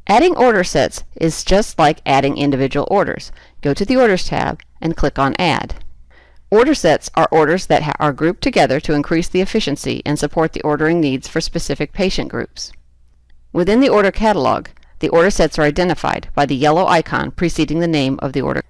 Adding order sets is just like adding individual orders. Go to the Orders tab and click on Add. Order sets are orders that are grouped together to increase the efficiency and support the ordering needs for specific patient groups. Within the order catalog, the order sets are identified by the yellow icon preceding the name of the order.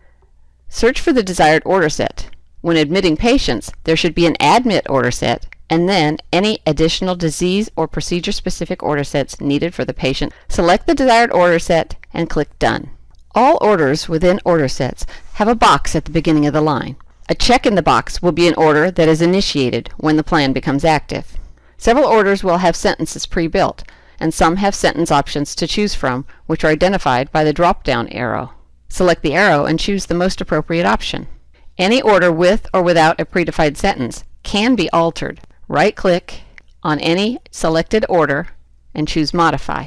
Search for the desired order set. When admitting patients, there should be an Admit order set, and then any additional disease or procedure-specific order sets needed for the patient. Select the desired order set and click Done. All orders within order sets have a box at the beginning of the line. A check in the box will be an order that is initiated when the plan becomes active. Several orders will have sentences pre-built, and some have sentence options to choose from, which are identified by the drop-down arrow. Select the arrow and choose the most appropriate option. Any order with or without a predefined sentence can be altered. Right-click on any selected order and choose Modify.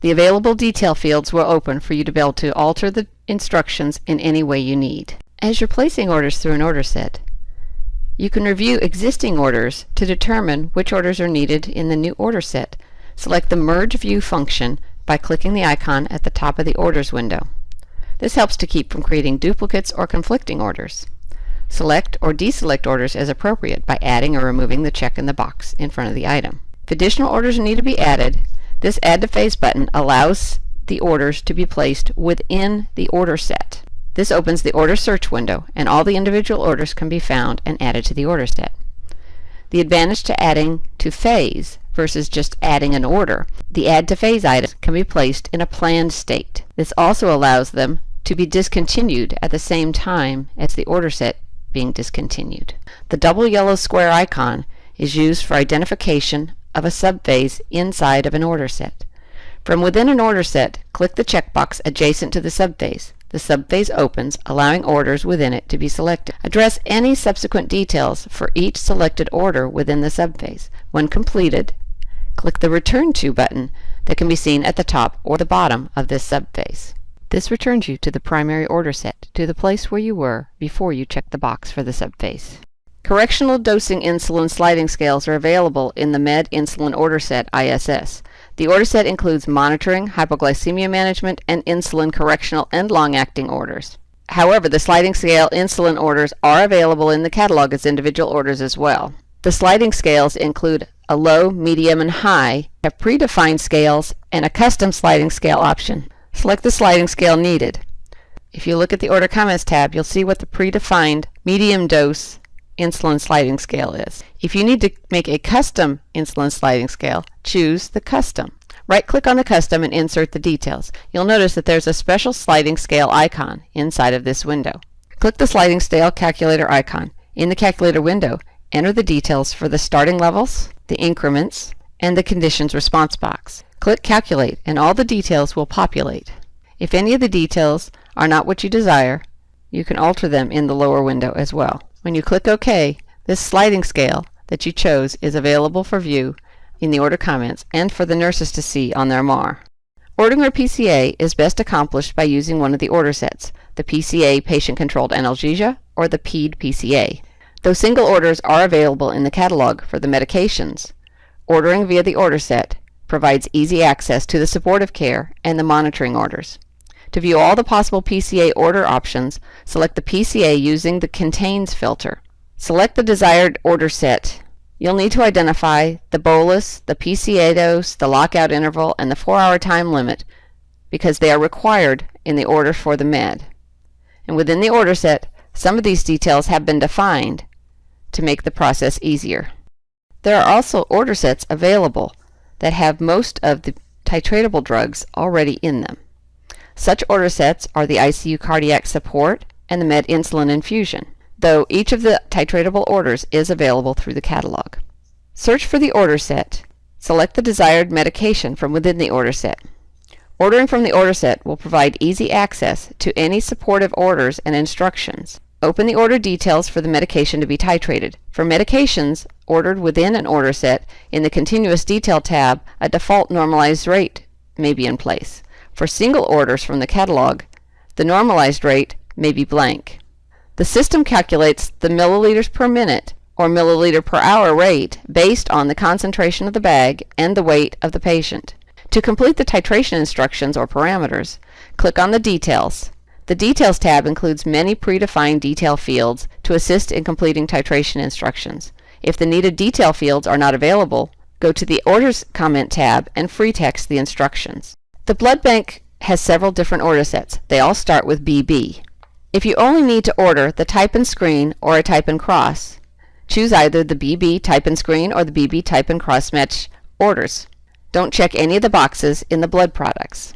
The available detail fields will open for you to be able to alter the instructions in any way you need. As you're placing orders through an order set, you can review existing orders to determine which orders are needed in the new order set. Select the Merge View function by clicking the icon at the top of the Orders window. This helps to keep from creating duplicates or conflicting orders. Select or deselect orders as appropriate by adding or removing the check in the box in front of the item. If additional orders need to be added, this Add to Phase button allows the orders to be placed within the order set. This opens the Order Search window, and all the individual orders can be found and added to the order set. The advantage to adding to phase versus just adding an order, the Add to Phase items can be placed in a planned state. This also allows them to be discontinued at the same time as the order set being discontinued. The double yellow square icon is used for identification of a subphase inside of an order set. From within an order set, click the checkbox adjacent to the subphase. The subphase opens, allowing orders within it to be selected. Address any subsequent details for each selected order within the subphase. When completed, click the Return To button that can be seen at the top or the bottom of this subphase. This returns you to the primary order set, to the place where you were before you checked the box for the subphase. Correctional dosing insulin sliding scales are available in the Med Insulin Order Set ISS. The order set includes monitoring, hypoglycemia management, and insulin correctional and long-acting orders. However, the sliding scale insulin orders are available in the catalog as individual orders as well. The sliding scales include a low, medium, and high, have predefined scales, and a custom sliding scale option. Select the sliding scale needed. If you look at the Order Comments tab, you'll see what the predefined medium dose insulin sliding scale is. If you need to make a custom insulin sliding scale, choose the Custom. Right-click on the Custom and insert the details. You'll notice that there's a special sliding scale icon inside of this window. Click the sliding scale calculator icon. In the calculator window, enter the details for the starting levels, the increments, and the conditions response box. Click Calculate and all the details will populate. If any of the details are not what you desire, you can alter them in the lower window as well. When you click OK, this sliding scale that you chose is available for view in the Order Comments and for the nurses to see on their MAR. Ordering a PCA is best accomplished by using one of the order sets, the PCA Patient-Controlled Analgesia or the PED PCA. Though single orders are available in the catalog for the medications, ordering via the order set provides easy access to the supportive care and the monitoring orders. To view all the possible PCA order options, select the PCA using the Contains filter. Select the desired order set. You'll need to identify the bolus, the PCA dose, the lockout interval, and the 4-hour time limit because they are required in the order for the med. And within the order set, some of these details have been defined to make the process easier. There are also order sets available that have most of the titratable drugs already in them. Such order sets are the ICU cardiac support and the med insulin infusion, though each of the titratable orders is available through the catalog. Search for the order set. Select the desired medication from within the order set. Ordering from the order set will provide easy access to any supportive orders and instructions. Open the order details for the medication to be titrated. For medications ordered within an order set, in the Continuous Detail tab, a default normalized rate may be in place. For single orders from the catalog, the normalized rate may be blank. The system calculates the milliliters per minute or milliliter per hour rate based on the concentration of the bag and the weight of the patient. To complete the titration instructions or parameters, click on the Details. The Details tab includes many predefined detail fields to assist in completing titration instructions. If the needed detail fields are not available, go to the Orders Comment tab and free text the instructions. The blood bank has several different order sets. They all start with BB. If you only need to order the type and screen or a type and cross, choose either the BB type and screen or the BB type and cross match orders. Don't check any of the boxes in the blood products.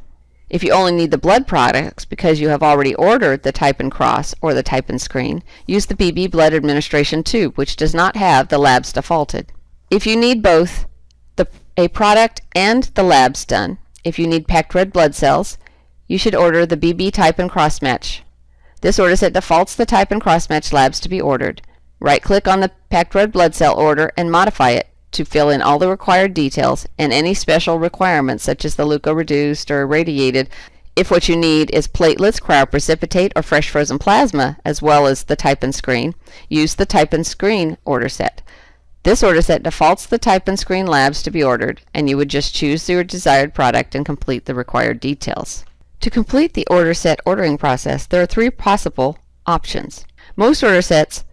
If you only need the blood products because you have already ordered the type and cross or the type and screen, use the BB blood administration tube, which does not have the labs defaulted. If you need both a product and the labs done, if you need packed red blood cells, you should order the BB type and cross match. This order set defaults the type and cross match labs to be ordered. Right-click on the packed red blood cell order and modify it to fill in all the required details and any special requirements such as the leukoreduced or irradiated. If what you need is platelets, cryoprecipitate, or fresh frozen plasma, as well as the type and screen, use the type and screen order set. This order set defaults the type and screen labs to be ordered, and you would just choose your desired product and complete the required details. To complete the order set ordering process, there are 3 possible options. Most order sets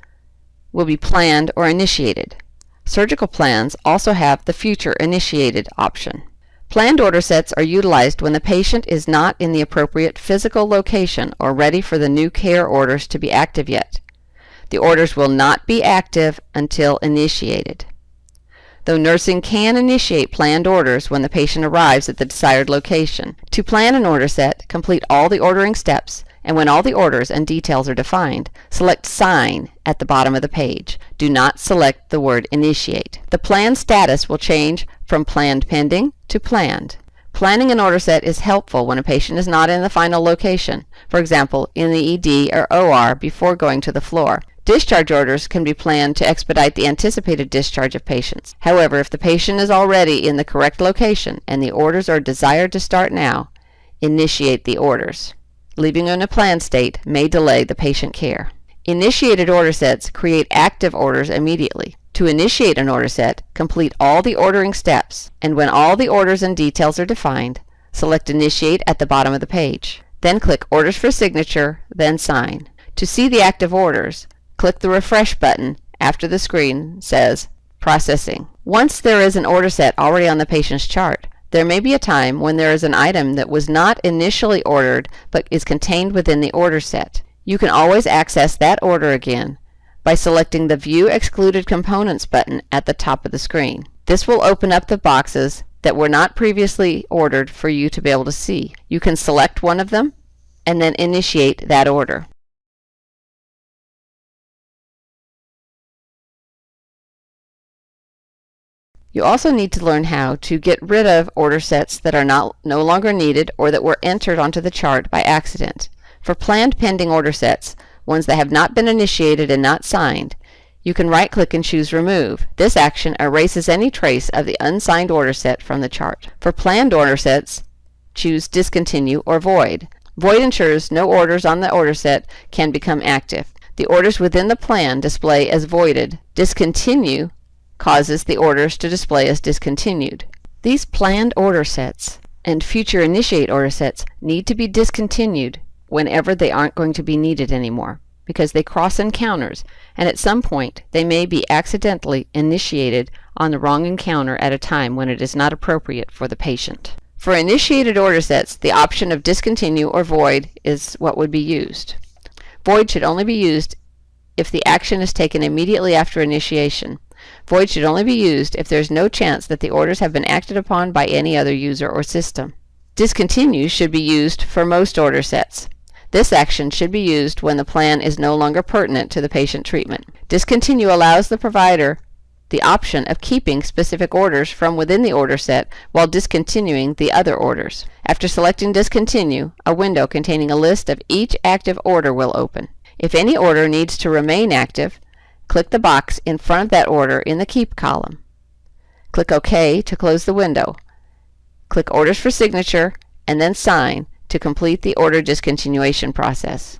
will be planned or initiated. Surgical plans also have the future initiated option. Planned order sets are utilized when the patient is not in the appropriate physical location or ready for the new care orders to be active yet. The orders will not be active until initiated. Though nursing can initiate planned orders when the patient arrives at the desired location. To plan an order set, complete all the ordering steps, and when all the orders and details are defined, select Sign at the bottom of the page. Do not select the word Initiate. The plan status will change from Planned Pending to Planned. Planning an order set is helpful when a patient is not in the final location, for example, in the ED or OR before going to the floor. Discharge orders can be planned to expedite the anticipated discharge of patients. However, if the patient is already in the correct location and the orders are desired to start now, initiate the orders. Leaving in a planned state may delay the patient care. Initiated order sets create active orders immediately. To initiate an order set, complete all the ordering steps, and when all the orders and details are defined, select Initiate at the bottom of the page. Then click Orders for Signature, then Sign. To see the active orders, click the Refresh button after the screen says Processing. Once there is an order set already on the patient's chart, there may be a time when there is an item that was not initially ordered but is contained within the order set. You can always access that order again by selecting the View Excluded Components button at the top of the screen. This will open up the boxes that were not previously ordered for you to be able to see. You can select one of them and then initiate that order. You also need to learn how to get rid of order sets that are no longer needed or that were entered onto the chart by accident. For planned pending order sets, ones that have not been initiated and not signed, you can right-click and choose Remove. This action erases any trace of the unsigned order set from the chart. For planned order sets, choose Discontinue or Void. Void ensures no orders on the order set can become active. The orders within the plan display as voided. Discontinue causes the orders to display as discontinued. These planned order sets and future initiate order sets need to be discontinued whenever they aren't going to be needed anymore, because they cross encounters, and at some point they may be accidentally initiated on the wrong encounter at a time when it is not appropriate for the patient. For initiated order sets, the option of discontinue or void is what would be used. Void should only be used if the action is taken immediately after initiation. Void should only be used if there is no chance that the orders have been acted upon by any other user or system. Discontinue should be used for most order sets. This action should be used when the plan is no longer pertinent to the patient treatment. Discontinue allows the provider the option of keeping specific orders from within the order set while discontinuing the other orders. After selecting Discontinue, a window containing a list of each active order will open. If any order needs to remain active, click the box in front of that order in the Keep column. Click OK to close the window. Click Orders for Signature and then Sign to complete the order discontinuation process.